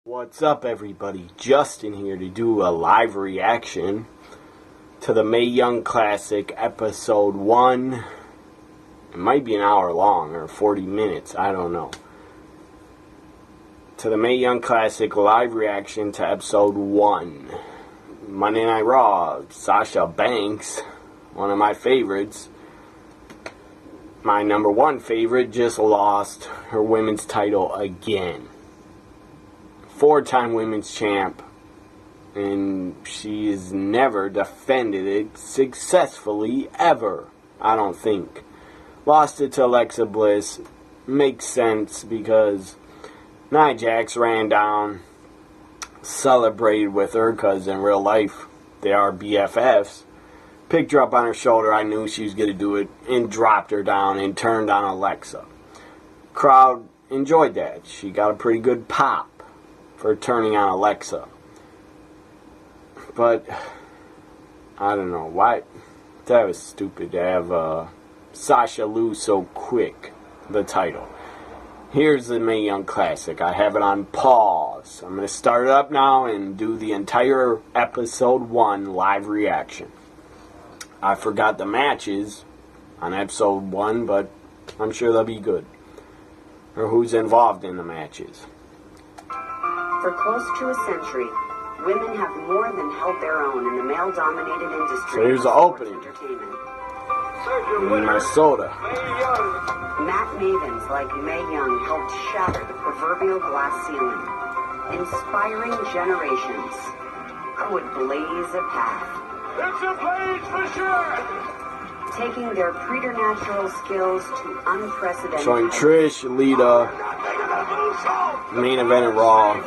What's up, everybody? Justin here to do a live reaction to the Mae Young Classic Episode 1. It might be an hour long or 40 minutes, I don't know. To the Mae Young Classic live reaction to Episode 1. Monday Night Raw, Sasha Banks, one of my favorites. My number one favorite just lost her women's title again. 4-time women's champ, and she has never defended it successfully ever, I don't think. Lost it to Alexa Bliss. Makes sense because Nia Jax ran down, celebrated with her because in real life they are BFFs. Picked her up on her shoulder, I knew she was going to do it, and dropped her down and turned on Alexa. Crowd enjoyed that. She got a pretty good pop for turning on Alexa. But I don't know why. That was stupid to have Sasha lose so quick the title. Here's the Mae Young Classic. I have it on pause. I'm going to start it up now and do the entire Episode 1 live reaction. I forgot the matches on Episode 1, but I'm sure they'll be good. Or who's involved in the matches. For close to a century, women have more than held their own in the male-dominated industry. So here's the opening. Entertainment. Minnesota. Matt Mavens like Mae Young helped shatter the proverbial glass ceiling, inspiring generations who would blaze a path. It's a blaze for sure! Taking their preternatural skills to unprecedented Showing Trish, Lita, main event at Raw,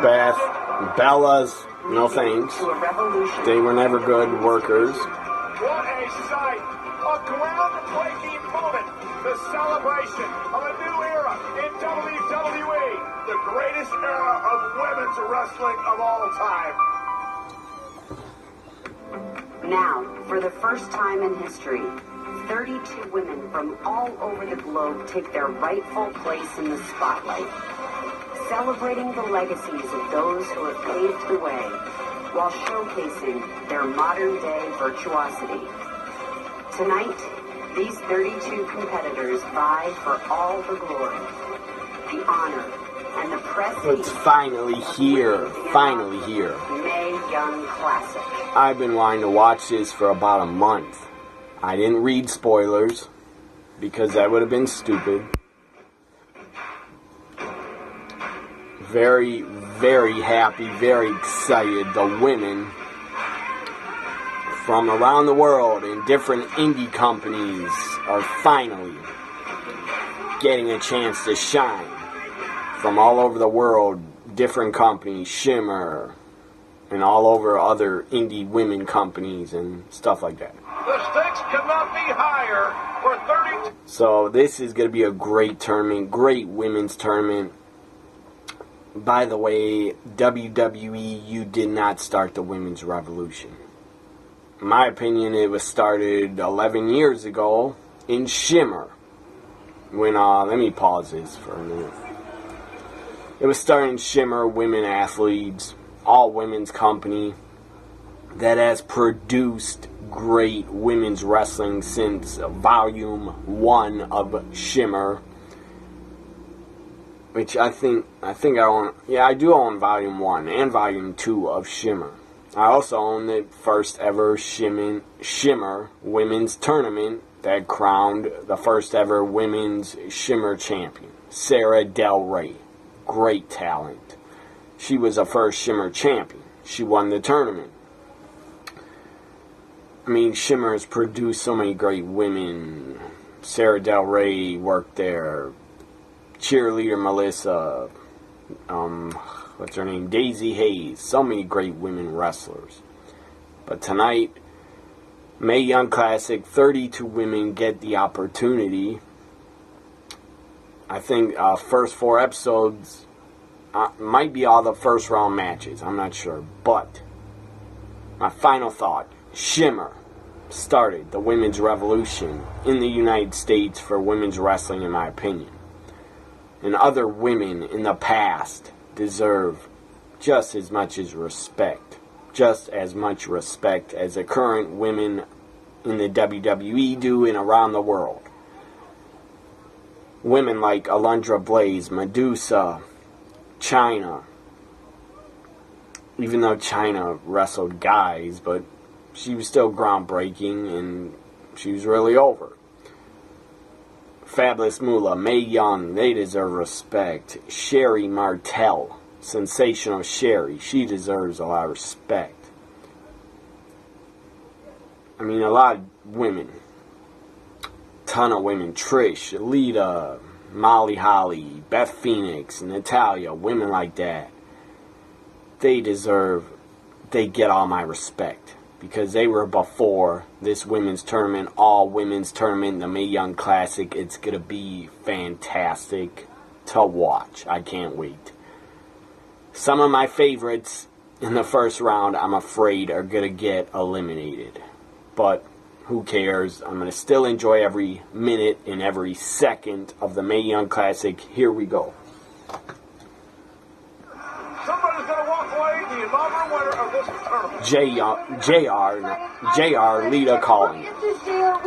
Beth, Bellas, no thanks. They were never good workers. What a sight! A groundbreaking moment! The celebration of a new era in WWE! The greatest era of women's wrestling of all time! Now, for the first time in history, 32 women from all over the globe take their rightful place in the spotlight, celebrating the legacies of those who have paved the way, while showcasing their modern-day virtuosity. Tonight, these 32 competitors vie for all the glory, the honor, and the prestige. It's finally here. Finally here. Mae Young Classic. I've been wanting to watch this for about a month. I didn't read spoilers because that would have been stupid. Very, very happy, very excited. The women from around the world in different indie companies are finally getting a chance to shine. From all over the world, different companies, Shimmer, and all over other indie women companies and stuff like that. The stakes cannot be higher for 32. So this is going to be a great tournament, great women's tournament. By the way, WWE, you did not start the women's revolution. In my opinion, it was started 11 years ago in Shimmer. When, let me pause this for a minute. It was started in Shimmer, Women Athletes, all women's company that has produced great women's wrestling since Volume 1 of Shimmer. Which I think I own. Yeah, I do own Volume 1 and Volume 2 of Shimmer. I also own the first ever Shimmer Women's Tournament that crowned the first ever Women's Shimmer Champion, Sarah Del Rey. Great talent. She was the first Shimmer champion. She won the tournament. I mean, Shimmer has produced so many great women. Sarah Del Rey worked there. Cheerleader Melissa. What's her name? Daisy Hayes. So many great women wrestlers. But tonight, Mae Young Classic, 32 women get the opportunity. I think first 4 episodes might be all the first round matches. I'm not sure. But my final thought. Shimmer started the women's revolution in the United States for women's wrestling, in my opinion. and other women in the past deserve just as much as respect. Just as much respect as the current women in the WWE do and around the world. Women like Alundra Blaze, Medusa, Chyna. Even though Chyna wrestled guys, but she was still groundbreaking and she was really over. Fabulous Moolah, Mae Young, they deserve respect. Sherry Martel, Sensational Sherry, she deserves a lot of respect. I mean, a lot of women. Ton of women. Trish, Lita, Molly Holly, Beth Phoenix, Natalya, women like that. They get all my respect. Because they were before this women's tournament, all women's tournament, the Mae Young Classic. It's going to be fantastic to watch. I can't wait. Some of my favorites in the first round, I'm afraid, are going to get eliminated. But who cares? I'm going to still enjoy every minute and every second of the Mae Young Classic. Here we go. Somebody's going to walk away the inaugural winner of this tournament. JR, Lita calling. We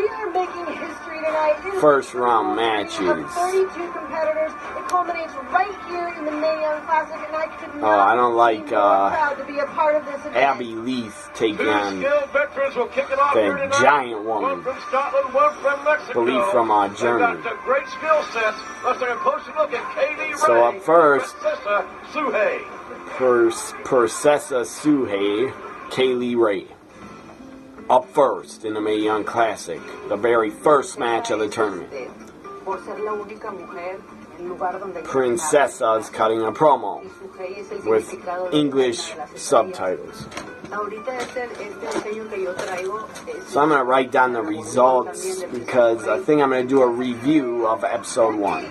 are making history tonight. First round matches. 32 competitors. It culminates right here in the Mae Young Classic, and I could not I don't like be more proud to be a part of this event. Abby Leith taking Two on skilled veterans will kick it off here the tonight. giant One woman. from Scotland, one from Mexico. Believe from Germany. They've got great skill sets. Let's take a closer look at Kaylee Ray. So up first, Princessa Suhei. Princessa Suhei, Kaylee Ray. Up first in the Mae Young Classic. The very first match of the tournament. Princessa's cutting a promo with English subtitles. So I'm going to write down the results because I think I'm going to do a review of episode 1.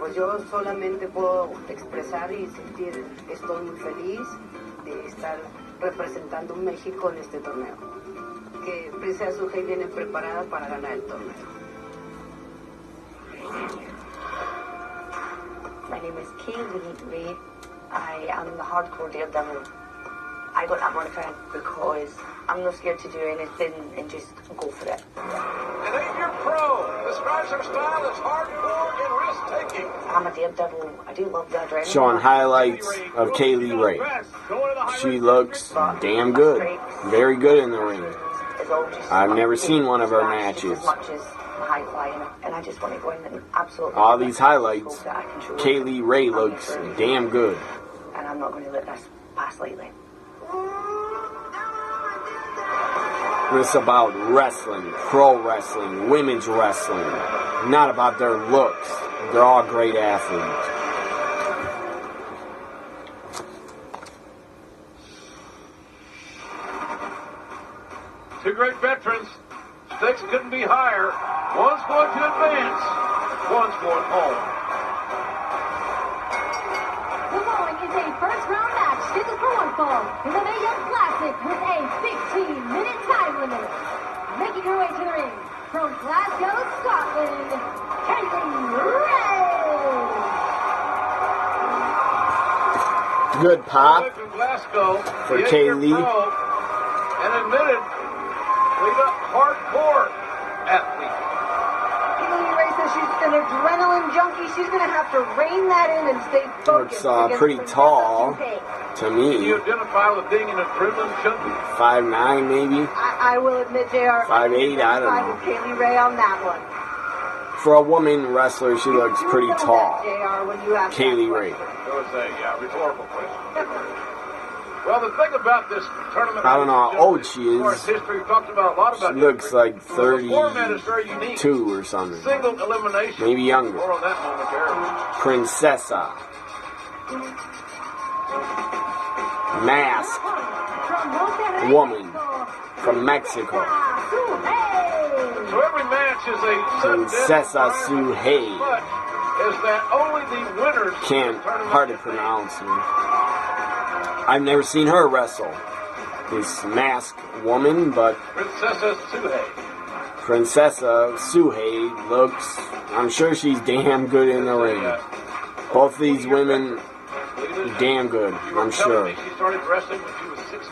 Pues yo solamente puedo expresar y sentir, estoy muy feliz de estar representando México en este torneo. Que Princesa Suhei viene preparada para ganar el torneo. My name is Kaylee Ray. I am the hardcore daredevil. I got that moniker because I'm not scared to do anything and just go for it. An 8-year pro describes her style as hardcore and risk-taking. I'm a daredevil. I do love the adrenaline. Showing highlights of Kaylee Ray. She looks damn good. Very good in the ring. I've never seen one of her matches. As much as high flying, and I just want to go in and absolutely. All these highlights, Kaylee Ray looks damn good. And I'm not going to let this pass lightly. It's about wrestling, pro wrestling, women's wrestling. Not about their looks. They're all great athletes. Two great veterans. Stakes couldn't be higher. One's going to advance. One's going home. The following is a first-round match scheduled for one fall in the Mae Young Classic with a 15-minute time limit. Making her way to the ring from Glasgow, Scotland, Kaylee Ray. Good pop From Glasgow, for the 8-year Kaylee. pro, and admitted lead up hardcore athlete. Kaylee Ray says she's an adrenaline junkie. She's going to have to rein that in and stay focused. Looks against pretty Princesa tall Suhei. to Can me. you identify with being an adrenaline junkie? 5'9" maybe. I will admit, JR. 5'8", I don't side know. with Kaylee Ray on that one. For a woman wrestler, she looks pretty You know tall. that, JR, when you ask Kaylee that Ray. question. It was a rhetorical question. Well, the thing about this tournament, I don't know how old she as far is. as history, we've talked about a lot about She looks history. like Well, the format is very unique. 32 or something. Single elimination. Maybe younger. More on that momentarily. Princessa. Mask. Woman from Mexico. So every match is a sudden death Princessa fire, Suhei. but is that only the winners Can't, of the tournament hard to get pronounce her. I've never seen her wrestle. This masked woman, but Princessa Suhei. Princessa Suhei looks, I'm sure she's damn good in the ring. Both these women, damn good, I'm sure. She started wrestling when she was 16.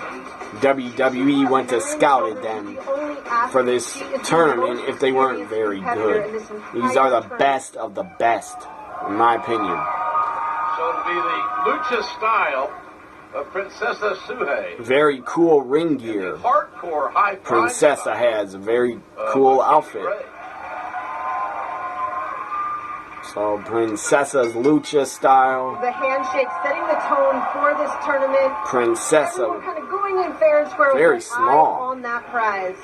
WWE went to scouted them for this tournament if they weren't very good. These are the best of the best, in my opinion. So it'll be the lucha style of Princessa Suhei. Very cool ring gear. Hardcore high Princessa has a very cool outfit. So Princessa's lucha style. The handshake setting the tone for this tournament. Princessa, Everyone kind of going in fair and square very with small. eye on that prize.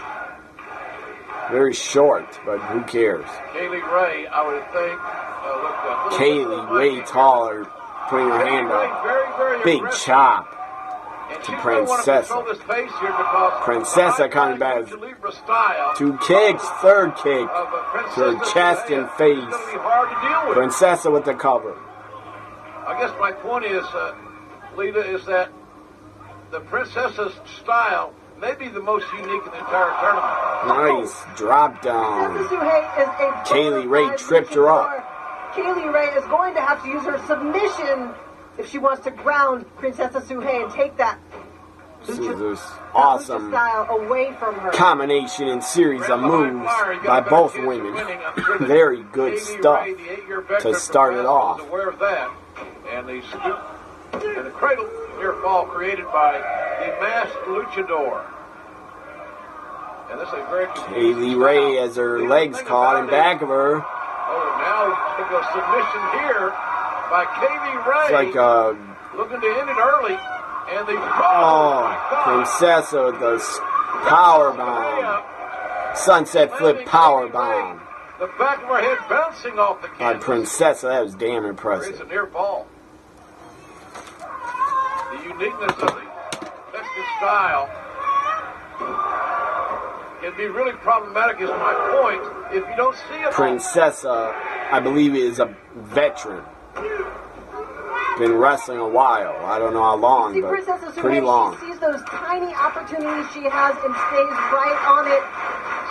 very short, but who cares? Kaylee Ray, I would think, looked Kaylee, way taller, putting her hand up. Very Big aggressive. chop. And to she's gonna wanna Princessa. control this pace here because Princessa coming back. Lucha Libre style 2 kicks, 3rd kick of to her Princessa chest Suhei and is face. gonna be hard to deal with. Princessa with the cover. I guess my point is, Lita, is that the Princessa's style may be the most unique in the entire tournament. Nice drop Princessa down. Suhei is a Kaylee Ray bona fide tripped her up. luchador. Kaylee Ray is going to have to use her submission if she wants to ground Princessa Suhei and take that This lucha, is this that awesome lucha style away from her. combination and series of moves by both women. Very good stuff to start it off. Aware of that, and the scoop and the cradle near fall created by the masked luchador. And this is a very Kaylee Ray has her legs caught in back of her. Oh, now we go submission here by Kaylee Ray. It's like looking to end it early, and the oh, Princessa with the power bomb, sunset flip power bomb. The back of her head bouncing off the By canvas. Princessa, that was damn It's impressive. a near fall. The uniqueness of the Mexican style can be really problematic, is my point. If you don't see it, Princessa, I believe, is a veteran. Been wrestling a while. I don't know how long, See, but Princessa pretty Suhei, long. she sees those tiny opportunities she has and stays right on it.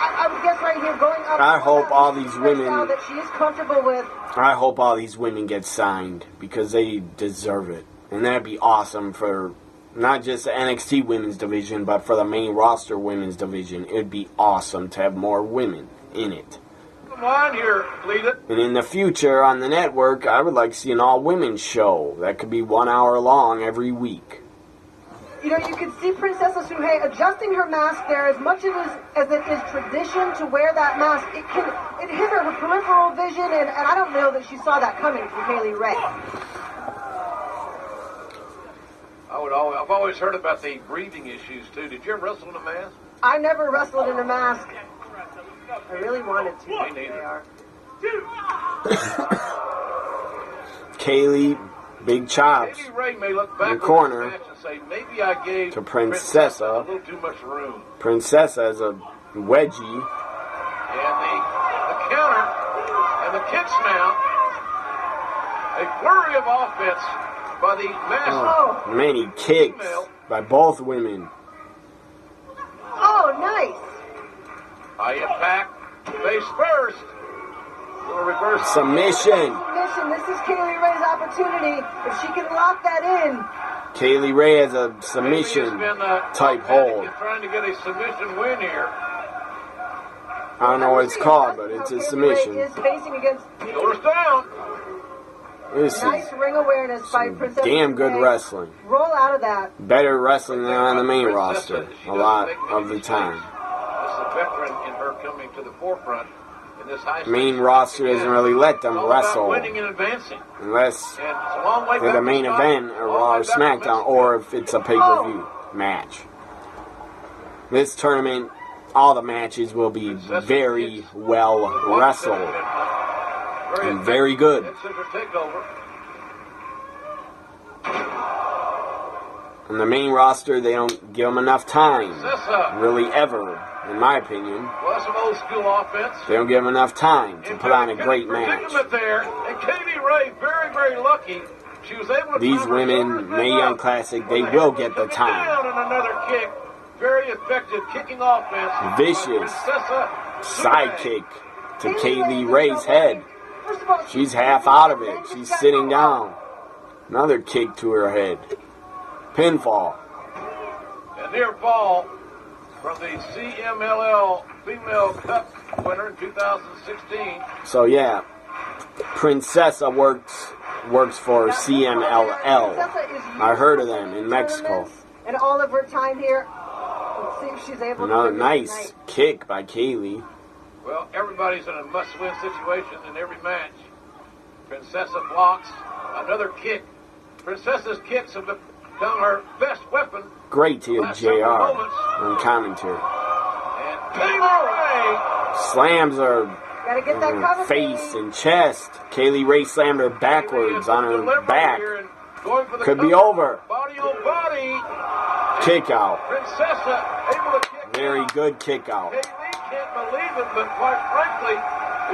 I would guess right here, going up. I hope all these style women- that she is comfortable with. I hope all these women get signed because they deserve it. And that'd be awesome for not just the NXT women's division, but for the main roster women's division. It'd be awesome to have more women in it. come on here, Lita. And in the future on the network, I would like to see an all-women's show. That could be 1 hour long every week. You know, you can see Princessa Suhei adjusting her mask there as much as it is tradition to wear that mask. It hit her peripheral vision, and I don't know that she saw that coming from Kaylee Ray. I've always heard about the breathing issues too. Did you ever wrestle in a mask? I never wrestled in a mask. I really wanted to. Me neither. They are. Kaylee, big chops. Kaylee Ray may look back In the corner on this match and say, maybe I gave to Princessa. a little too much room. Princessa is a wedgie. And the counter and the kicks now. A flurry of offense by the masked. Many kicks by both women. Oh, nice. High impact, face first. Little reverse Submission. Submission. This is Kaylee Ray's opportunity. If she can lock that in. Kaylee Ray has a Maybe submission has been, type automatic hold. in trying to get a submission win here. I don't know what it's called, but it's a Kaylee Ray submission. is facing against Shoulders down. This nice is ring awareness by Princess damn good Suhei. wrestling. Roll out of that. Better wrestling than on the main Princessa, roster she a doesn't lot make of many the mistakes. time. It's the veteran in her coming to the forefront in this high Main stakes roster match. doesn't really let them It's all about wrestle winning and advancing. unless And it's a long way they're back the to main start, event or long Raw way or back to SmackDown, Mexico. or if it's a pay-per-view match. This tournament, all the matches will be very well wrestled and very good. Head scissor takeover. On the main roster, they don't give them enough time, Princessa. really ever, in my opinion. Well, that's some old school offense. They don't give them enough time to put on a Into great match. predicament there, and Kaylee Ray, very, very lucky. She was able to These put her women, shoulders Mae back Young up. Classic, they With will head get the coming time. Down and another kick. Very effective kicking offense. by Vicious. Princessa sidekick to Kaylee Ray's head. She's half out of it. She's sitting down. Another kick to her head. Pinfall. A near fall from the CMLL Female Cup winner in 2016. So yeah, Princessa works for CMLL. I heard of them in Mexico. And all of her time here. Let's see if she's able Another to nice kick by Kaylee. Well, everybody's in a must-win situation in every match. Princessa blocks. Another kick. Princessa's kicks have become her best weapon. Great to hear JR on commentary. And Kaylee Ray Slams her Gotta get that cover, face baby. and chest. Kaylee Ray slammed her backwards on her back. Could be over. Body on body. Kick out. Princessa able to kick Very out. good kick out. Kaylee can't believe it, but quite frankly,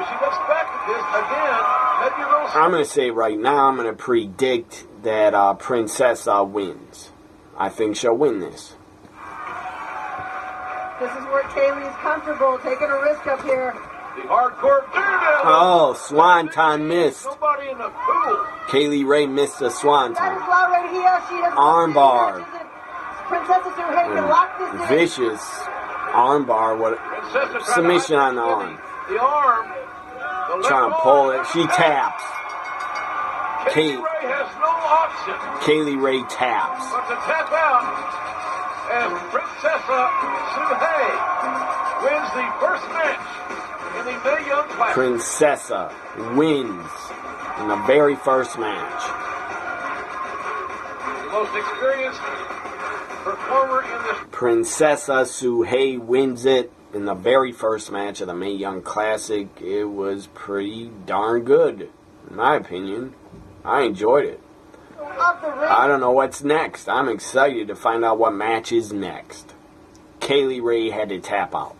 if she looks back at this again, maybe a little. I'm going to say right now, I'm going to predict that Princessa wins. I think she'll win this. This is where Kaylee's comfortable, taking a risk up here. The hardcore Daredevil. Oh, Swanton missed. Nobody in the pool. Kaylee Ray missed a Swanton. Stanislaw right here, she has Armbar. Princessa Suhei can lock this in. Vicious armbar. What Princessa tried to submission hide on the arm. The arm. The left Trying to arm. pull it. She taps. Kaylee Ray has no option Kaylee Ray taps. but to tap out. And Princessa Suhei wins the first match in the Mae Young Classic. Princessa wins in the very first match. The most experienced performer in this. Princessa Suhei wins it in the very first match of the Mae Young Classic. It was pretty darn good, in my opinion. I enjoyed it. Off the ring. I don't know what's next. I'm excited to find out what match is next. Kaylee Ray had to tap out.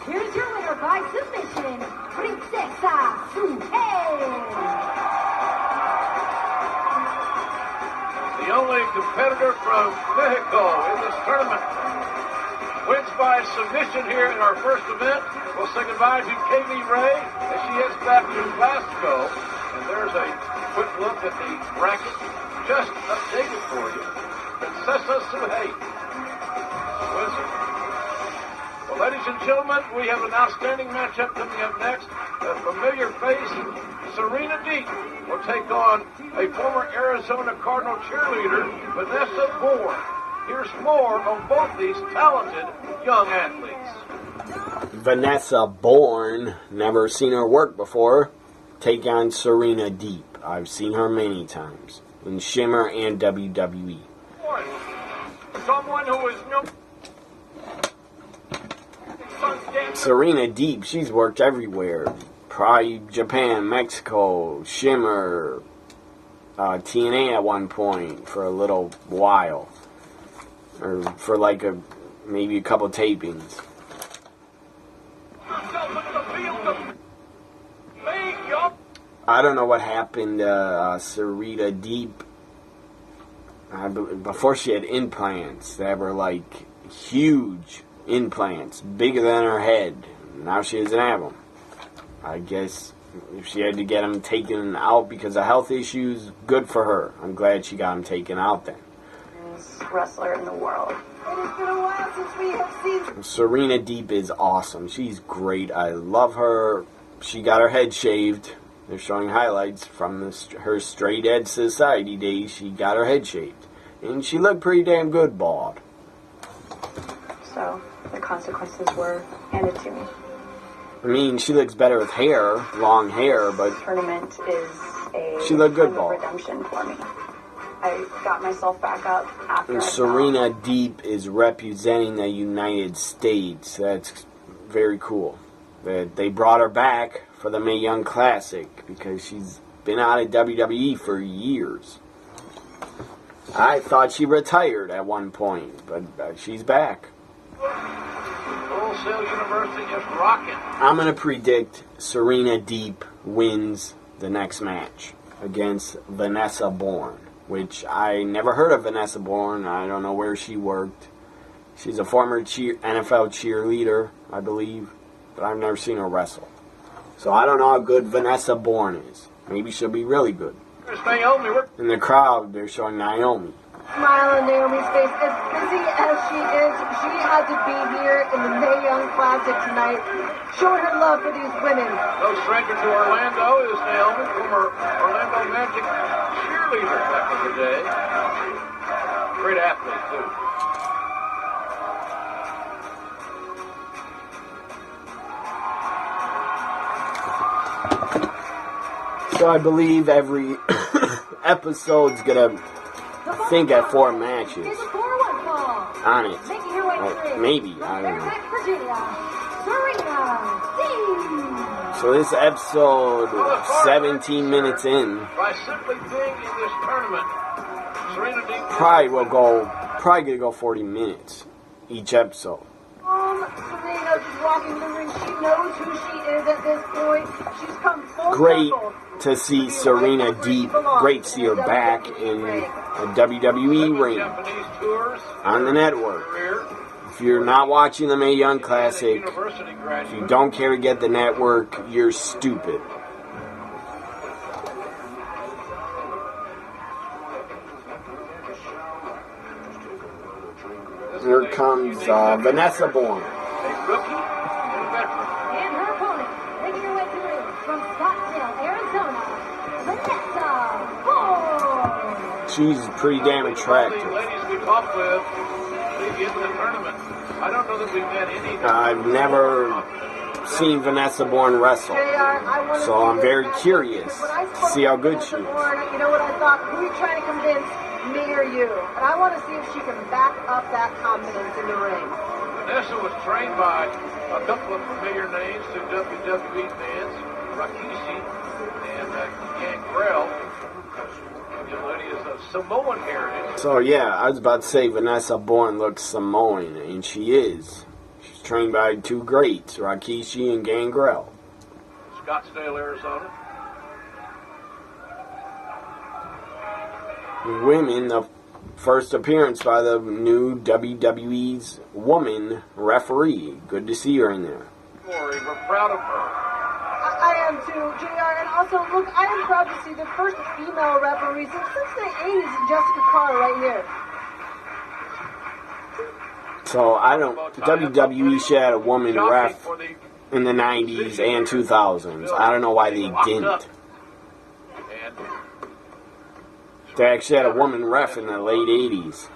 Here's your winner by submission, Princessa Suhei. The only competitor from Mexico in this tournament wins by submission here in our first event. We'll say goodbye to Kaylee Ray as she heads back to Glasgow. And there's a quick look at the bracket just updated for you. Princessa Suhei wins it. Well, ladies and gentlemen, we have an outstanding matchup coming up next. A familiar face, Serena Deep, will take on a former Arizona Cardinal cheerleader, Vanessa Bourne. Here's more on both these talented young athletes. Vanessa Bourne, never seen her work before, take on Serena Deep. I've seen her many times in Shimmer and WWE. Bourne, someone who is no. Serena Deep, she's worked everywhere. Probably Japan, Mexico, Shimmer, TNA at one point for a little while. Or for like maybe a couple tapings. I don't know what happened to Serena Deep. Before she had implants that were like huge implants, bigger than her head. Now she doesn't have them. I guess if she had to get them taken out because of health issues, good for her. I'm glad she got them taken out then. Wrestler in the world. It has been a while since we have seen. Serena Deep is awesome. She's great. I love her. She got her head shaved. They're showing highlights from her Straight Edge Society days. She got her head shaved. And she looked pretty damn good bald. So the consequences were handed to me. I mean, she looks better with hair, long hair, but Tournament is a She looked good, time of Ball. redemption for me. I got myself back up after and I Serena Deep is representing the United States. That's very cool. That they brought her back for the Mae Young Classic because she's been out of WWE for years. I thought she retired at one point, but she's back. Full Sail University is rocking. I'm going to predict Serena Deep wins the next match against Vanessa Bourne, which I never heard of Vanessa Bourne. I don't know where she worked. She's a former NFL cheerleader, I believe. but I've never seen her wrestle. So I don't know how good Vanessa Bourne is. Maybe she'll be really good. Here's Naomi. In the crowd, they're showing Naomi. Smile on Naomi's face. As busy as she is, she had to be here in the Mae Young Classic tonight, showing her love for these women. No stranger to Orlando is Naomi, former Orlando Magic cheerleader back in the day. Great athlete, too. So I believe every episode's gonna think at 4 matches Here's a 4-1 fall. on it. Making her way to the Or ring. maybe, From I don't know. Fairfax, Virginia, Serena Deeb. So this episode, 17 minutes in, By simply being in this tournament, Serena Deeb probably gonna go 40 minutes each episode. Serena just walking the ring. She knows who she is at this point. She's come full Great circle. to see Serena Deeb. Great to see her back in a WWE ring Japanese tours, on the network. career, If you're not watching the Mae Young Classic, university if you graduate. don't care to get the network, you're stupid. Here comes Vanessa Bourne. A rookie and a veteran. And her opponent, making her way to the ring from Scottsdale, Arizona, Vanessa Bourne. She's pretty damn The attractive. ladies we talked with, they get in the tournament. I don't know that we've met any. I've never seen Vanessa Bourne wrestle. So I'm very curious to see how good she is. You know what I thought? Who are you trying to convince, me or you? And I want to see if she can back up that confidence in the ring. Vanessa was trained by a couple of familiar names to WWE fans, Rikishi and Gangrel. The young lady is of Samoan heritage. So yeah, I was about to say Vanessa Bourne looks Samoan, and she is. She's trained by 2 greats, Rikishi and Gangrel. Scottsdale, Arizona. Women, the first appearance by the new WWE's woman referee. Good to see her in there. We're proud of her. I am too, JR. And also, look, I am proud to see the first female referee since the 80s, Jessica Carr, right here. So I don't. WWE should have a woman Jockey ref for the in the 90s and 2000s. I don't know why they didn't. And They actually had a woman ref in the late 80s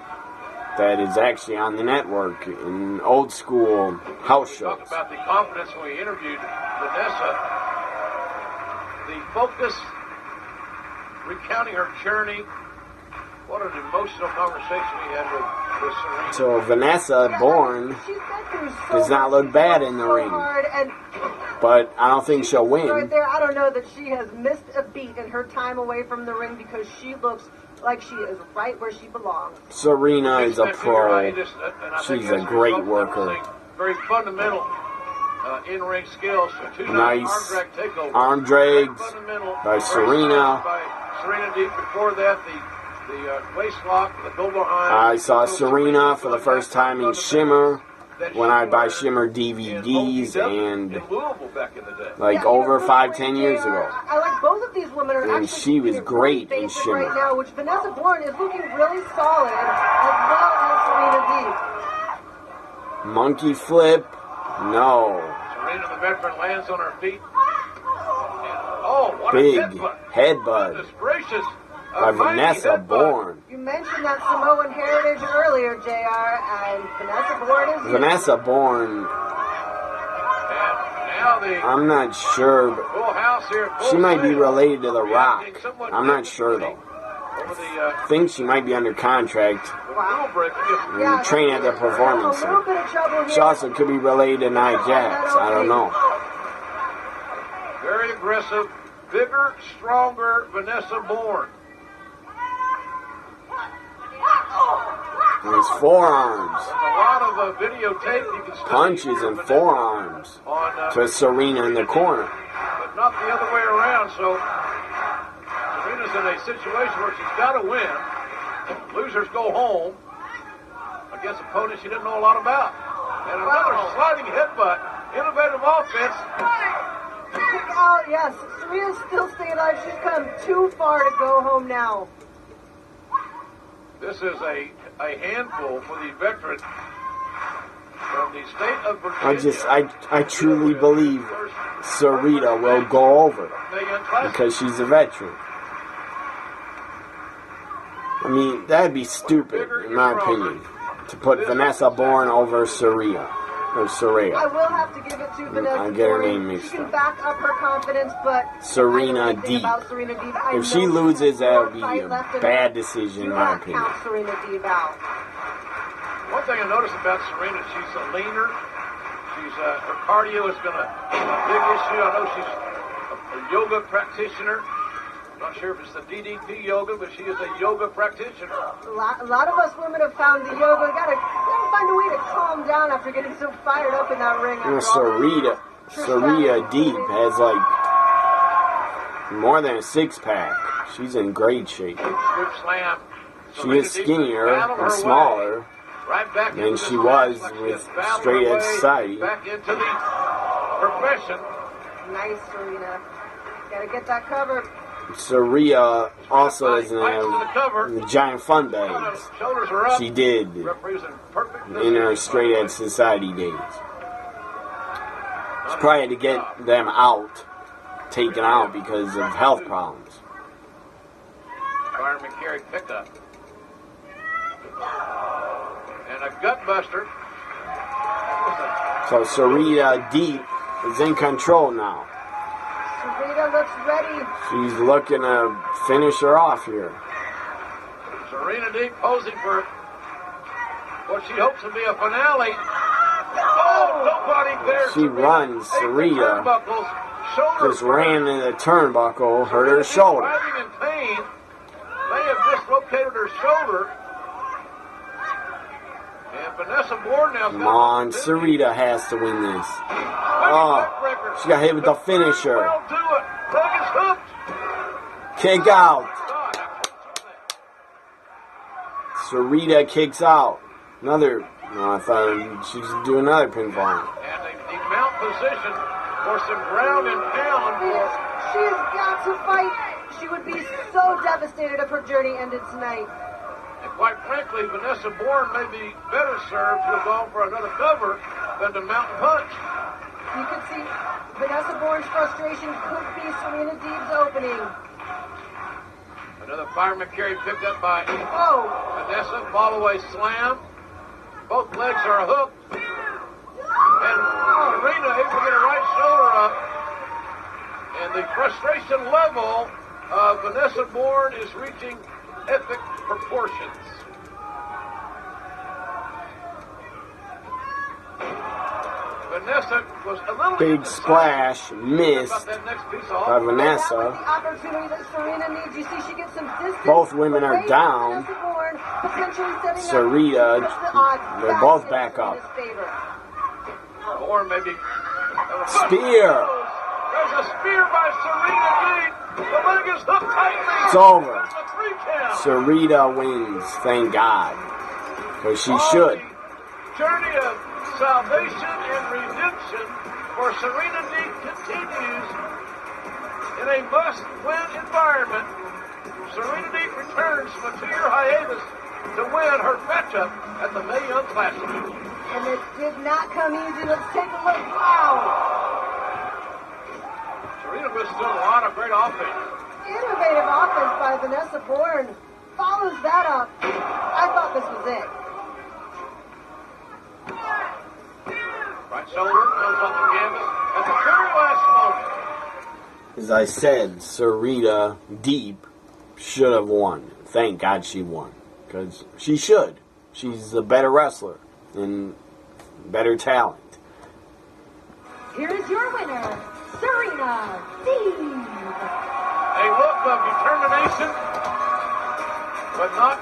that is actually on the network in old school house shows. talk about the confidence when we interviewed Vanessa. The focus, recounting her journey. What an emotional conversation we had with Serena. So Vanessa Bourne She's been through so does not much. look bad She's in the so ring. hard, and But I don't think she'll right win. there, I don't know that she has missed a beat in her time away from the ring because she looks like she is right where she belongs. Serena is a pro. And I think She's as a great result of worker. everything, Very fundamental in-ring skills. So Nice arm drag takeover. arm drags Very fundamental. by Very Serena. smart by Serena Deeb. Before that, the waist lock, the go behind. I saw Serena for the first time in Shimmer when I buy Shimmer DVDs and in Louisville back in the day. like Yeah, over you know, 5-10 years they ago. are- I like both of these women are And actually she was keeping it great really in basic Shimmer. right now, which Vanessa Bourne is looking really solid, as well as Serena Deeb. Monkey flip? No. Serena, the veteran, lands on her feet. And, oh, what Big a headbutt. headbutt Goodness gracious. by A mighty Vanessa headbutt. Bourne. You mentioned that Samoan heritage earlier, JR, and Vanessa Bourne is Vanessa Bourne, And now the I'm not sure, but full house here. Full she might be sail. related to The Rock. Reacting somewhat I'm not sure though. Over the I think she might be under contract rule breaking. and train at the Performance a little Center. bit of trouble here. She also could be related to Nia Jax. I don't know. Very aggressive, bigger, stronger Vanessa Bourne. His forearms, A lot of videotape you can still punches hear and Vanessa forearms on, to Serena in the corner. but not the other way around. So Serena's in a situation where she's got to win. Losers go home against opponents she didn't know a lot about. And another sliding headbutt Innovative offense. Kick out, yes. Serena's still staying alive. She's come too far to go home now. This is a handful for the veteran from the state of Virginia. I truly believe Sarita will go over because she's a veteran. I mean, that'd be stupid, in my opinion, to put Vanessa Bourne over Sarita. Or I Saraya. will have to give it to Vanessa. I get her Bourne. name mixed She can up. back up her confidence, but Serena I know anything Deeb. about Serena Deeb. I If she know loses, she's that'll one be fight a left in bad her. decision, Do in my not opinion. count Serena Deeb out. One thing I noticed about Serena, she's a leaner. She's her cardio has been a big issue. I know she's a yoga practitioner. I'm not sure if it's the DDP yoga, but she is a yoga practitioner. A lot of us women have found the yoga. Gotta find a way to calm down after getting so fired up in that ring. You know, after all this. Sarita Deep has like more than a six-pack. She's in great shape. Scoop slam. She is skinnier and smaller Right back than into she the was match, like with she has battled Straight her Edge way Society. Back into the profession. Nice, Serena. Gotta get that covered. Sarita also Body doesn't fights to the cover. have the giant fun bags. Shoulders are up. She did Referee's in perfect in her position. Straight Edge Society days. She probably had to get them taken out because of health problems. Byron McCary pickup. And a gut buster. So Sarita Deep is in control now. Serena looks ready. She's looking to finish her off here. Serena Deeb posing for what she hopes to be a finale. Oh, nobody there. She runs. Sarita just ran in the turnbuckle, hurt her shoulder. Writhing in pain. May have dislocated her shoulder. And Vanessa Bourne now. Come on, Sarita has to win this. Oh, she got hit with the finisher. Well, do it. Leg is hooked. Kick out. God. Sarita kicks out. Another. No, I thought she's doing another pinfall. And the mount position for some ground and pound for. She has got to fight. She would be so devastated if her journey ended tonight. And quite frankly, Vanessa Bourne may be better served to have gone for another cover than to mount and punch. You could see Vanessa Bourne's frustration could be Serena Deeb's opening. Another Byron McCary picked up by Oh, Vanessa. Follow away slam. Both legs are hooked. And Serena able to get her right shoulder up. And the frustration level of Vanessa Bourne is reaching epic proportions. Vanessa was a little Big undecided splash, missed about that next piece by off. that was Vanessa. the opportunity that Serena needs. You see, she gets some distance. Both women are away from down. Vanessa Bourne, potentially setting up Sarita, the odds they're back both in back up. Serena's favor. Bourne maybe. Spear. There's a spear by Serena Deeb. The leg is hooked tightly. It's over. It's a 3 count. Sarita wins, thank God. Because she should. The journey of salvation and redemption for Serena Deeb continues in a must-win environment. Serena Deeb returns from a 2-year hiatus to win her matchup at the Mae Young Classic. And it did not come easy. Let's take a look. Wow. Serena was still a lot of great offense. Innovative offense by Vanessa Bourne. Follows that up. I thought this was it. Right shoulder goes on the canvas at the very last moment. As I said, Sarita Deep should have won. Thank God she won. Because she should. She's a better wrestler and better talent. Here is your winner, Serena Deeb. A look of determination, but not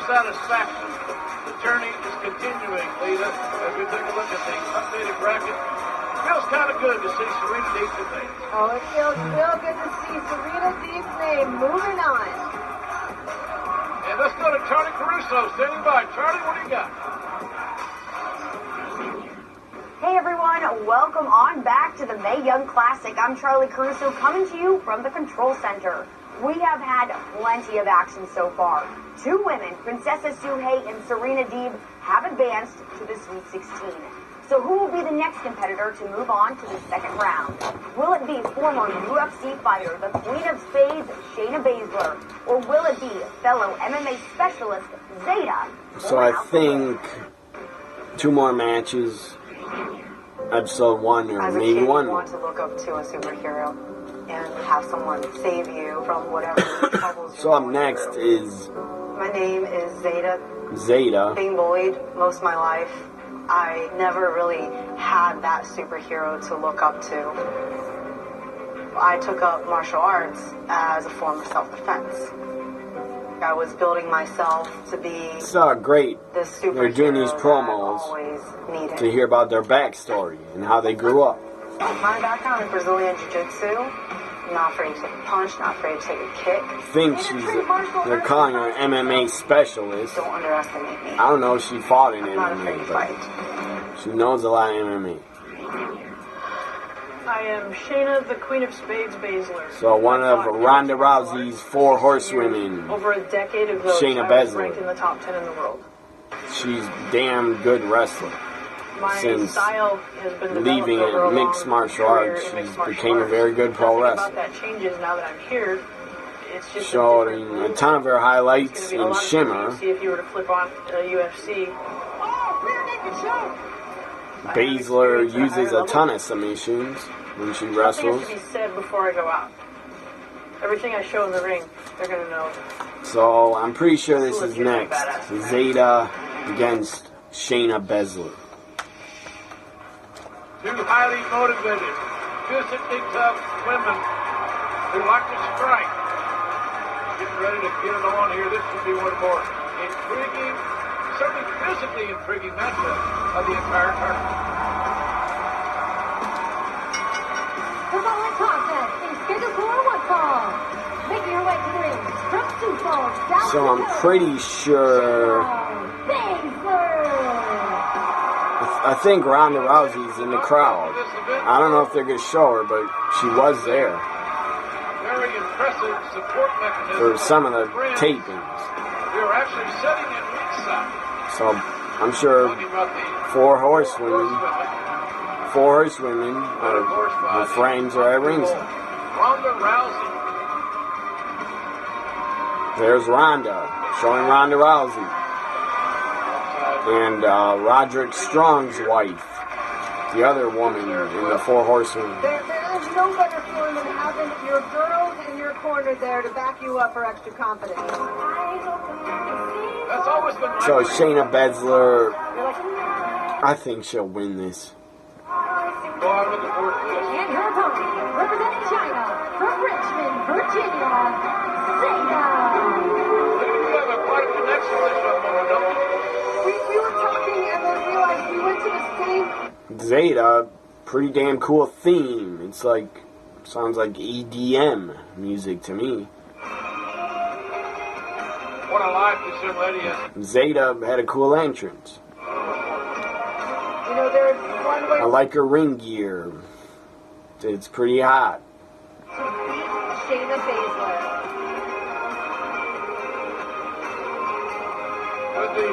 satisfaction. The journey is continuing, Lita, as we take a look at the updated bracket. Feels kind of good to see Serena Deeb today. Oh, it feels real good to see Serena Deeb's name moving on. And let's go to Charlie Caruso standing by. Charlie, what do you got? Hey everyone, welcome on back to the Mae Young Classic. I'm Charlie Caruso coming to you from the Control Center. We have had plenty of action so far. Two women, Princessa Suhei and Serena Deeb, have advanced to the Sweet 16. So who will be the next competitor to move on to the second round? Will it be former UFC fighter, the Queen of Spades, Shayna Baszler? Or will it be fellow MMA specialist, Zeta? So I think 2 more matches. Episode 1 or As a maybe kid, 1 you want to look up to a superhero and have someone save you from whatever troubles So you're up going next through. is My name is Zeta. Zeta. Being bullied most of my life, I never really had that superhero to look up to. I took up martial arts as a form of self-defense. I was building myself to be It's great the superhero They're doing these that promos I always needed. to hear about their backstory and how they grew up. My background in Brazilian Jiu-Jitsu, not afraid to take a punch, not afraid to take a kick. They're calling her an MMA specialist. Don't underestimate me. I don't know if she fought in I'm not afraid to MMA, fight. but she knows a lot of MMA. I am Shayna, the Queen of Spades Baszler. So one I of fought Ronda martial Rousey's arts 4 for 16 horsewomen. years. Over a decade of those, Shayna I was Baszler. ranked in the top 10 in the world. She's damn good wrestler. My Since style has been developed leaving over a mixed long martial career arts, in she mixed martial became a arts. very good pro Nothing wrestler. about that changes now that I'm here. It's just Showed a different a move. ton of her It's highlights gonna be a in lot different Shimmer. to see if you were to flip on UFC. Baszler uses a ton of submissions when she Nothing wrestles. has to be said before I go out. Everything I show in the ring, they're gonna know. So I'm pretty sure this is next. Zeta against Shayna Baszler. Two highly motivated, physically tough women who like to strike. Getting ready to get it on here. This should be one more intriguing, certainly physically intriguing matchup of the entire tournament. The following contest is scheduled for one fall. Making her way to the ring from Sioux Falls, South So I'm Dakota, pretty sure. Baszler. I think Ronda Rousey's in the crowd. I don't know if they're going to show her, but she was there Very impressive support mechanism for some of the friends. tapings. They're actually sitting at ringside. So I'm sure Talking about the 4 horsewomen, horsewomen. 4 horsewomen, or her friends are at ringside. Ronda Rousey. There's Ronda, showing Ronda Rousey. And Roderick Strong's wife, the other woman in the 4 horsewomen. There is no better feeling than having your girls in your corner there to back you up for extra confidence. That's always been my So Shayna Baszler, You're like, I think she'll win this. Go out with the board for this. And her opponent, representing China, from Richmond, Virginia, Zeta. You have a quite a connection with this young woman, don't you? we were talking and then realized we went to the same. Zeta, pretty damn cool theme. It's like, sounds like EDM music to me. What a life this young lady has. Zeta had a cool entrance. You know, there's one way I like her ring gear. It's pretty hot. to beat Shayna Baszler. With the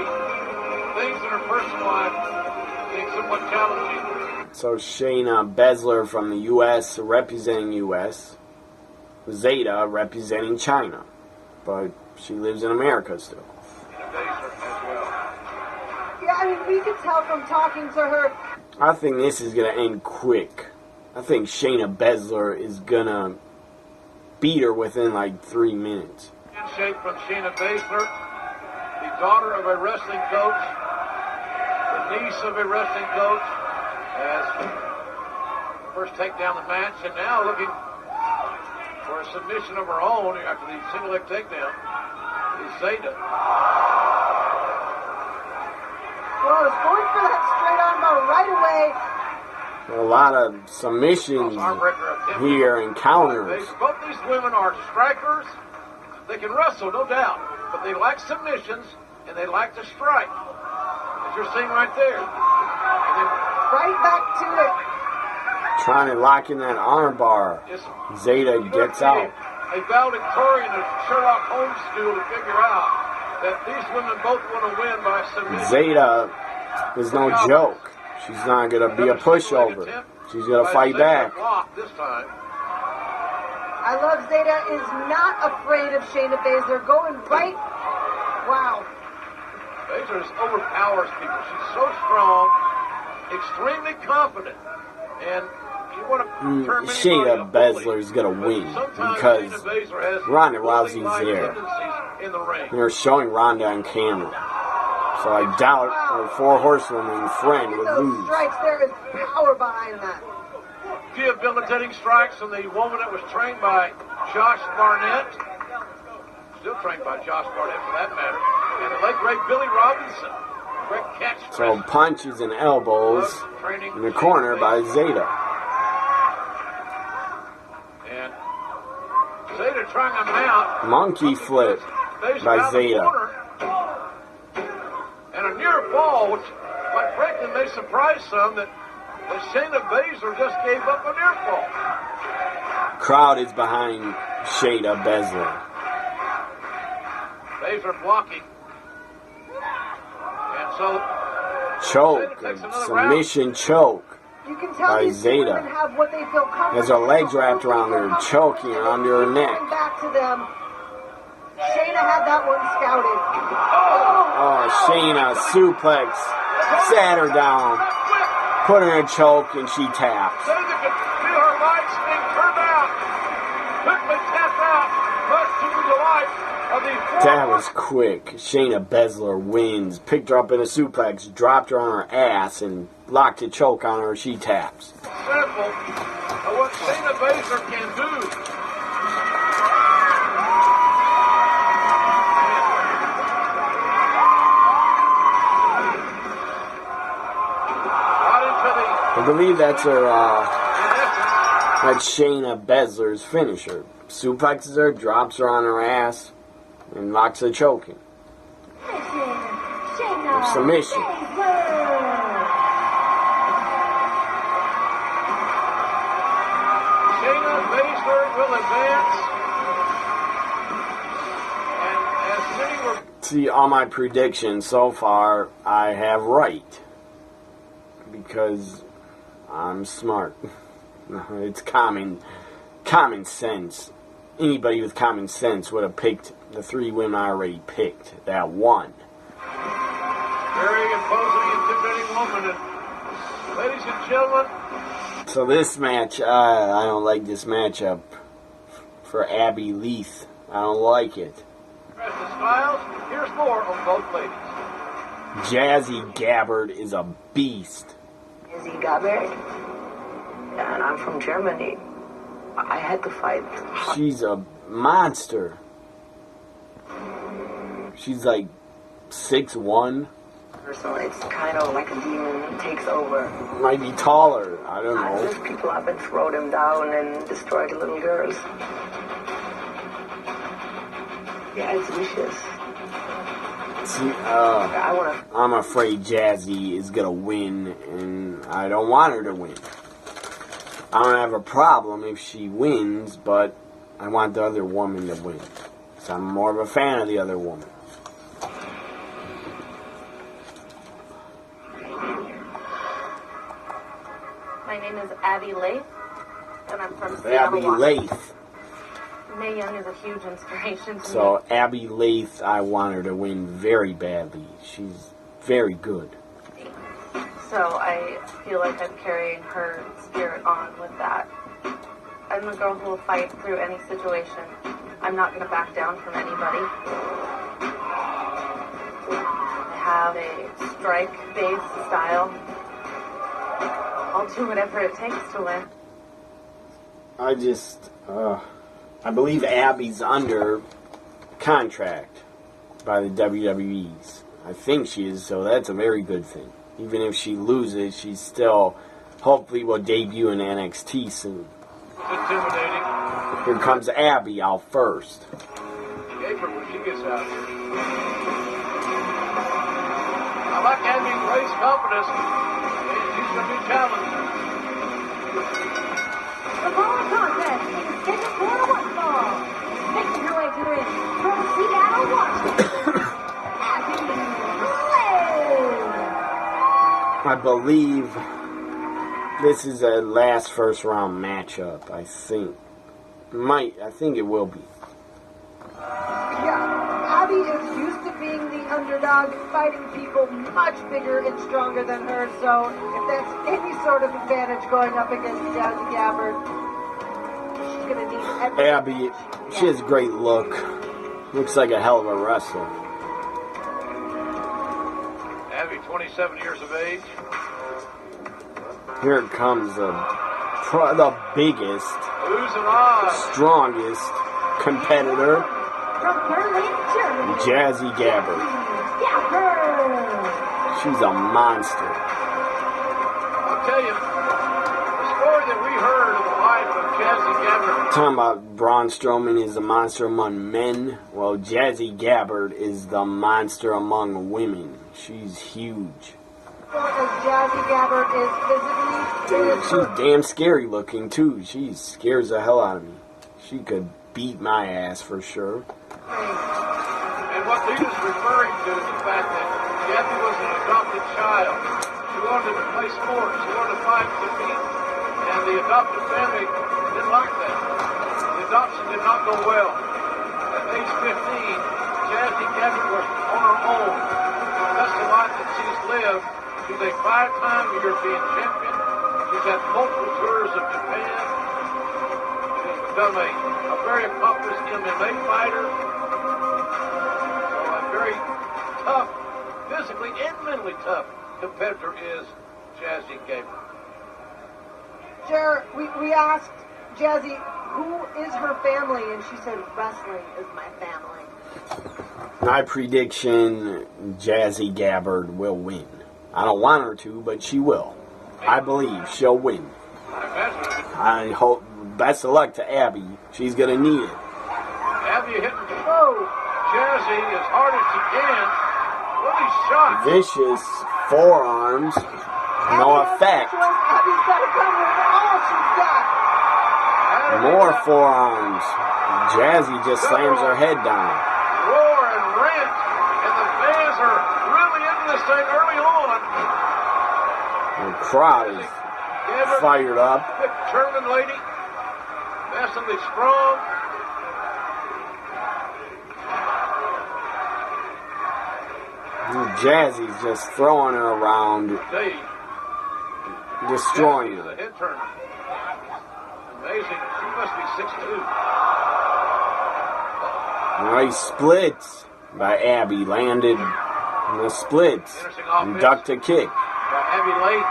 things in her personal life being somewhat challenging. So Shayna Baszler from the U.S. representing U.S. Zeta representing China. But she lives in America still. In a Baszler as well. Yeah, I mean, we could tell from talking to her. I think this is going to end quick. I think Shayna Baszler is going to beat her within like 3 minutes. Handshake from Shayna Baszler, the daughter of a wrestling coach, the niece of a wrestling coach, as first take down the match, and now looking for a submission of her own after the single leg takedown is Zeta. Well, it's going for that straight arm bar right away. A lot of submissions Armbreaker attempt. here and counters. Both these women are strikers. They can wrestle, no doubt, but they like submissions and they like to strike, as you're seeing right there. And then Right back to it. Trying to lock in that armbar. Zeta gets out. A valedictorian of Sherlock Holmes school to figure out that these women both want to win by submission. Zeta is no joke. She's not going to be a pushover. She's going to fight back. This time. I love Zeta is not afraid of Shayna Baszler. Going right. Wow. Baszler just overpowers people. She's so strong, extremely confident, and you want to turn Shayna Baszler is going to win because Ronda Rousey's there. In the ring. They're showing Ronda on camera. So I doubt her four horsewoman friend would Those lose. strikes, there is power behind that. Debilitating strikes from the woman that was trained by Josh Barnett. Still trained by Josh Barnett for that matter. And the late great Billy Robinson. Great catch. So punches and elbows in the corner by Zeta. And Zeta trying to mount. Monkey flip by Zeta. And a near fall, which quite frankly may surprise some that Shayna Baszler just gave up a near fall. Crowd is behind Shayna Baszler. Baszler blocking. And so Choke, submission choke You can tell by these two Zeta. women have what they feel comfortable. Has her legs wrapped around her, choking her under her neck. Back to them. Shayna had that one scouted. Oh, Shayna suplex, sat her down, put her in a choke, and she taps. Zeta could feel her lights being turned out. Quickly tapped out, much to the delight of the That was quick. Shayna Baszler wins. Picked her up in a suplex, dropped her on her ass, and locked a choke on her. She taps. sample of what Shayna Baszler can do. I believe that's her, that's Shayna Baszler's finisher. Suplexes her, drops her on her ass, and locks her choking. Shayna Submission. Baszler. Shayna Baszler will advance. And as many were See, all my predictions so far, I have right. Because I'm smart. It's common sense. Anybody with common sense would have picked the three women I already picked that won. very imposing, intimidating woman. And ladies and gentlemen, So this match, I don't like this matchup for Abby Leith. I don't like it. as the styles, here's more on both ladies. Jazzy Gabbard is a beast. Izzy Gabbard, and I'm from Germany. I had to fight. She's a monster. She's like 6'1". Personally, it's kind of like a demon takes over. Might be taller. I don't I know. lift people up and throw them down and destroy the little girls. Yeah, it's vicious. See, I want to. I'm afraid Jazzy is gonna win, and I don't want her to win. I don't have a problem if she wins, but I want the other woman to win. So I'm more of a fan of the other woman. My name is Abby Lath, and I'm from Abby Seattle, Washington. Lath. Mae Young is a huge inspiration to So Abby Lath, I want her to win very badly. She's very good. me. So I feel like I'm carrying her spirit on with that. I'm a girl who will fight through any situation. I'm not going to back down from anybody. I have a strike-based style. I'll do whatever it takes to win. I believe Abby's under contract by the WWE's. I think she is, so that's a very good thing. Even if she loses, she still hopefully will debut in NXT soon. Intimidating. Here comes Abby out first. Gabriel when she gets out here. I like Abby Ray's confidence. She's going to be challenged. The following contest is scheduled for one fall. Making her way to the ring from Seattle, Washington, Abby Lane. I believe this is a last first round matchup. I think it will be. Yeah, Abby is used to being the underdog, fighting people much bigger and stronger than her, so if that's any sort of advantage going up against Jazzy Gabbard, she's going to need every... Abby, she has a great look. Looks like a hell of a wrestler. Abby, 27 years of age. Here comes the biggest, Who's an odd? strongest competitor, From Berlin, Germany, Jazzy Gabbard. Gabbard. She's a monster. I'll tell you, the story that we heard of the life of Jazzy Gabbard. Talking about Braun Strowman is a monster among men. Well, Jazzy Gabbard is the monster among women. She's huge. As Jazzy Gabbard is physically... She's damn scary looking, too. She scares the hell out of me. She could beat my ass for sure. And what Lee was referring to is the fact that Jazzy was an adopted child. She wanted to play sports. She wanted to fight and compete. And the adopted family didn't like that. The adoption did not go well. At age 15, Jazzy Gabbard was on her own. That's the life that she's lived. She's a 5-time European champion. She's had multiple tours of Japan. She's become a very accomplished MMA fighter. So a very tough, physically and mentally tough competitor is Jazzy Gabbard. Jer, we asked Jazzy, who is her family? And she said, wrestling is my family. My prediction, Jazzy Gabbard will win. I don't want her to, but she will. I believe she'll win. I hope. Best of luck to Abby. She's going to need it. Abby hitting Whoa. Jazzy as hard as she can. Really shot. Vicious forearms. No effect. Abby's got to come with all she's got. More forearms. Jazzy just slams her head down. Roar and rant. And the fans are really into this thing early on. The crowd is Gabbard, fired up. big German lady. Massively strong. Jazzy's just throwing her around, Dave. destroying Jazzy is her. a head turner. Amazing. She must be 6'2". Nice splits by Abby. Landed in the splits. And ducked a kick. By Abby Late.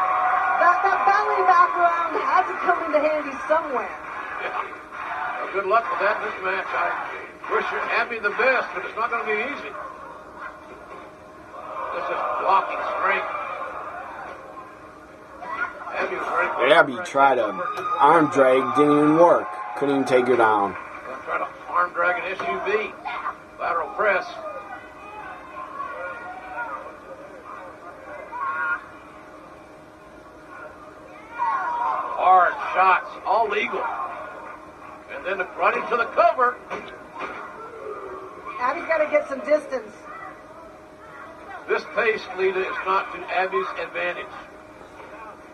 That ballet background had to come into handy somewhere. Yeah. Well, good luck with that in this match. I wish Abby the best, but it's not going to be easy. This is blocking strength. Abby was ready for Abby tried a arm drag, didn't even work. Couldn't even take her down. Try to arm drag an SUV. Lateral press. Hard shots, all legal. And then running to the cover. Abby's got to get some distance. This pace, Lita, is not to Abby's advantage.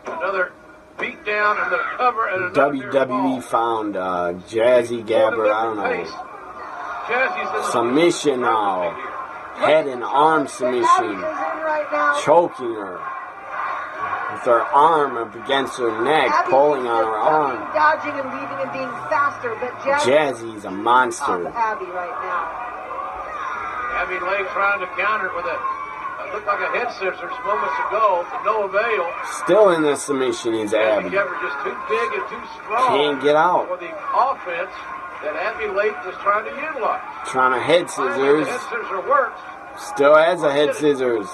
Another beat down and the cover and another WWE found Jazzy Gabbard, I don't know, submission now. Head and arm submission. Abby is in right now. Choking her. With her arm up against her neck, Abby pulling is on her arm. dodging and weaving and being faster, but Jazzy's a monster. Abby right now. Abby Lay trying to counter with a looked like a head scissors moments ago, to no avail. Still in the submission is Abby. Gabbard just too big and too strong. Can't get out. For the offense that Abby Late was trying to utilize. Trying to head Finally, scissors. the head scissor works. Still has a head scissors.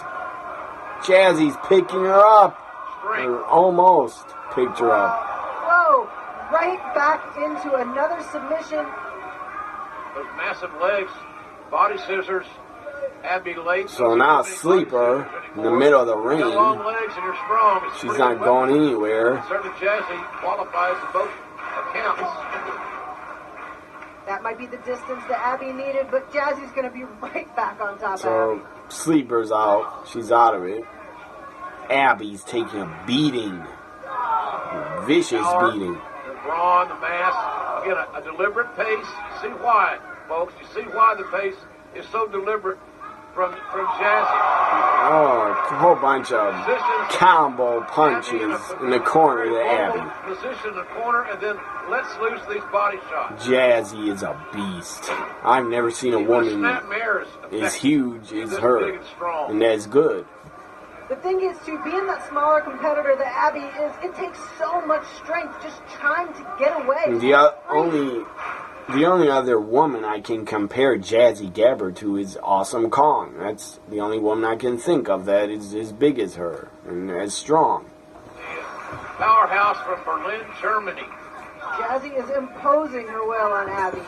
Jazzy's picking her up. Or almost picked her up. Whoa! Right back into another submission. Those massive legs, body scissors. Abby Late. So now Sleeper in the middle of the You got long ring. legs and you're strong. It's She's pretty not going weapon. anywhere. Certainly Jazzy qualifies in both accounts. That might be the distance that Abby needed, but Jazzy's going to be right back on top of So Abby. Sleeper's out. She's out of it. Abby's taking a beating. Vicious Power, beating. the brawn, the mass. Again, a deliberate pace. You see why, folks. You see why the pace is so deliberate from Jazzy. Oh, a whole bunch of combo punches in the corner to Abby. Position in the corner, and then let's loose these body shots. Jazzy is a beast. I've never seen a Even the woman snap mares as effective. huge as This big her. and strong. And that's good. The thing is, to being that smaller competitor that Abby is, it takes so much strength just trying to get away. The only other woman I can compare Jazzy Gabber to is Awesome Kong. That's the only woman I can think of that is as big as her and as strong. Powerhouse from Berlin, Germany. Jazzy is imposing her will on Abby.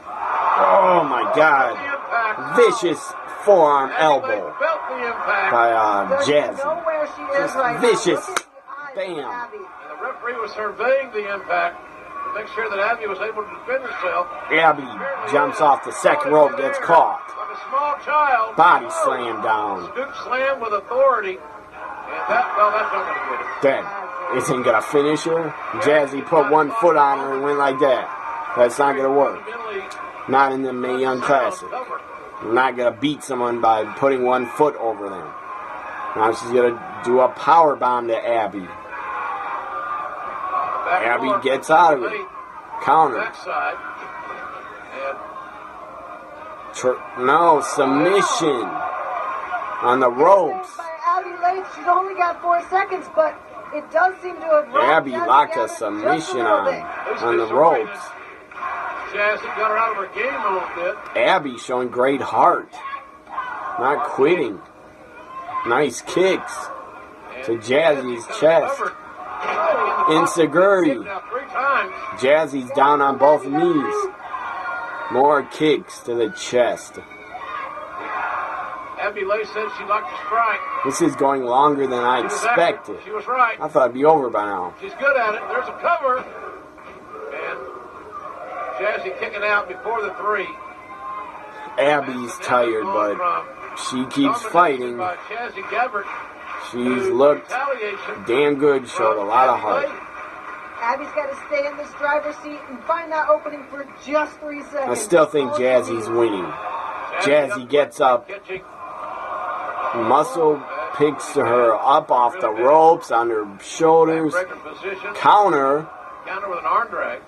Oh my The God. impact. Vicious forearm Abby elbow Lake felt the impact. by Does she Jazzy. know where she is Just right vicious. now? Look at the eyes of Bam. Abby. And the referee was surveying the impact to make sure that Abby was able to defend herself. Abby jumps off the second rope, gets caught. Like a small child. Body slam down. Scoop slam with authority. And that's not going to get it. That isn't gonna finish her. Jazzy put one foot on her and went like that. That's not gonna work. Fundamentally Not in the Mae Young Classic. cover. You're not gonna beat someone by putting one foot over them. Now she's gonna do a power bomb to Abby. Back Abby door, gets out of it. late, Counter. Backside. And No, submission on the ropes. By Abby Lake, she's only got 4 seconds, but it does seem to have rocked Abby Jazzy locked Gabber a just submission little bit. on the ropes. Jazzy got her out of her game a little bit. Abby showing great heart. Not quitting. Nice kicks to Jazzy's chest. Insecurity. Now 3 times. Jazzy's down on both knees. More kicks to the chest. Abby Lay said she'd like to strike. This is going longer than I She was expected. accurate. She was right. I thought it'd be over by now. She's good at it. There's a cover. And Jazzy kicking out before the 3. Abby's tired, but she keeps fighting. By Jazzy Gabbert. She's looked Retaliation. damn good, showed a lot of heart. Abby's got to stay in this driver's seat and find that opening for just 3 seconds. I still think Jazzy's winning. Jazzy gets up. Catching. Muscle picks her up off the ropes on her shoulders. Backbreaker position. Counter. Counter with an arm drag.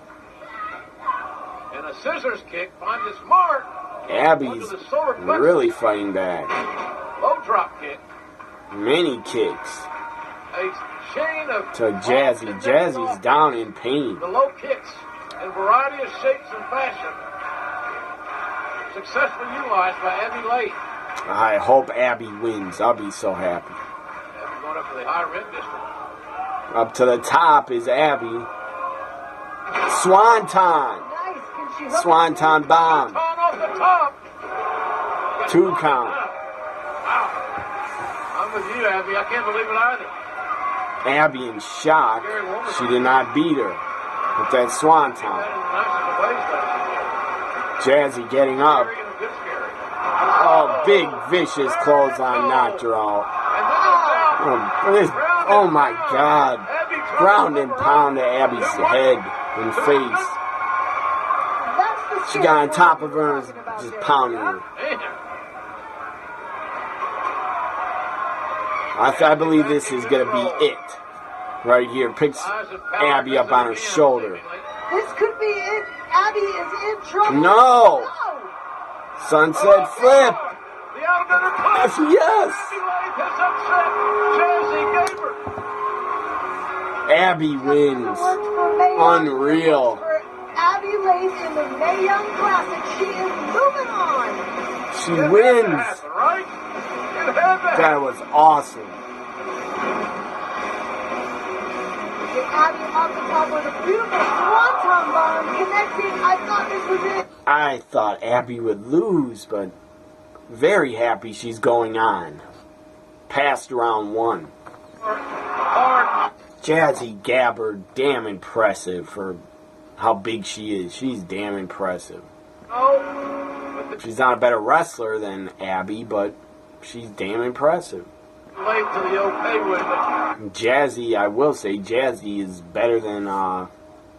And a scissors kick finds its mark. Abby's really fighting back. Low drop kick. Many kicks A chain of to Jazzy. Jazzy's down in pain. the low kicks in a variety of shapes and fashion. Successfully utilized by Abby Late. I hope Abby wins. I'll be so happy. Abby going up to the high rent district. Up to the top is Abby. Swanton. Nice. Can she hook Swanton bomb. Ton off the top. 2 count. Wow. I'm with you, Abby. I can't believe it either. Abby in shock. She did not beat her with that Swanton. That is the nicest of ways, though. Jazzy getting up. Scary and a good scary. Oh, big vicious clothesline knocked her out. And this is out. Oh my God. Ground and pound to Abby's head and face. That's the She got on top of her and was just pounding her. I believe this is going to be it. Right here. Picks Abby up on her shoulder. This could be it. Abby is in trouble. No. Sunset flip. The Alligator Clutch. Yes. Abby Lay has upset Jazzy Gaber. Abby wins. Unreal. For Abby Lane in the Mae Young Classic, she is moving on. She wins. Right? It had to That was awesome. Abby off the top with a beautiful swanton bomb connecting. I thought this was it. I thought Abby would lose, but very happy she's going on. Past round 1. Jazzy Gabber, damn impressive for how big she is. She's damn impressive. She's not a better wrestler than Abby, but she's damn impressive. Late to the okay with it. Jazzy, I will say, Jazzy is better than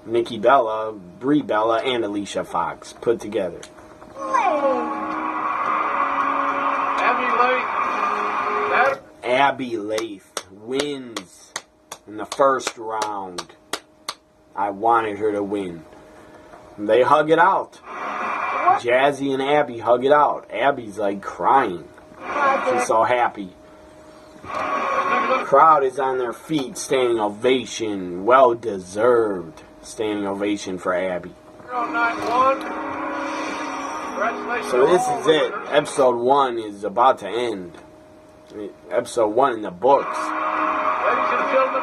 Nikki Bella, Brie Bella, and Alicia Fox put together. Abby Lath wins in the first round. I wanted her to win. They hug it out. Jazzy and Abby hug it out. Abby's like crying. She's so happy. Crowd is on their feet, standing ovation. Well deserved standing ovation for Abby. So this is it. Episode 1 is about to end. Episode 1 in the books. Ladies and gentlemen,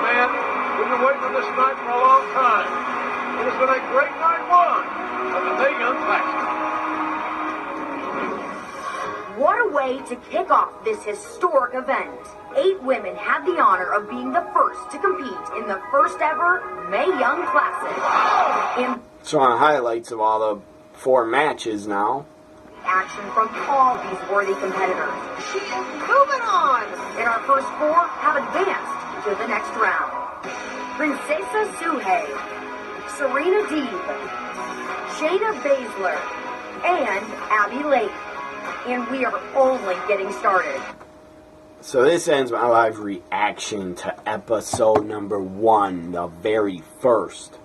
man, we've been waiting for this night for a long time. It has been a great night 1 of the Mae Young Classic. What a way to kick off this historic event. 8 women had the honor of being the first to compete in the first ever Mae Young Classic. Showing highlights of all the 4 matches now. Action from all these worthy competitors. She is moving on. And our first 4 have advanced to the next round. Princesa Suhei, Serena Deeb, Shayna Baszler, and Abby Lake. And we are only getting started. So this ends my live reaction to episode number 1, the very first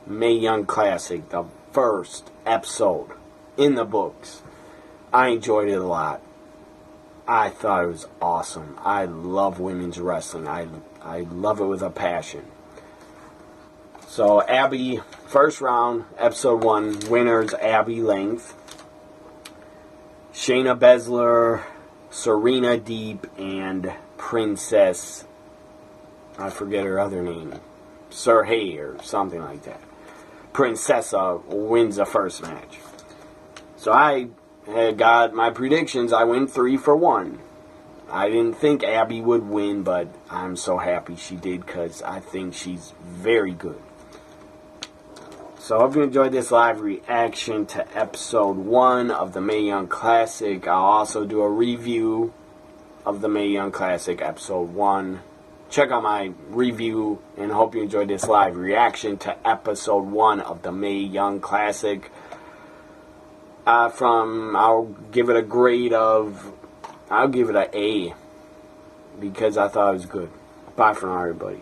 Mae Young Classic, the first episode in the books. I enjoyed it a lot. I thought it was awesome. I love women's wrestling. I love it with a passion. So Abby, first round, episode 1, winners Abby Length, Shayna Baszler, Serena Deeb, and Princess, I forget her other name, Serhey or something like that. Princessa wins the first match. So I had got my predictions. I went 3 for 1. I didn't think Abby would win, but I'm so happy she did because I think she's very good. So I hope you enjoyed this live reaction to episode 1 of the Mae Young Classic. I'll also do a review of the Mae Young Classic episode 1. Check out my review and hope you enjoyed this live reaction to episode 1 of the Mae Young Classic. I'll give it a grade of, I'll give it an A because I thought it was good. Bye for now, everybody.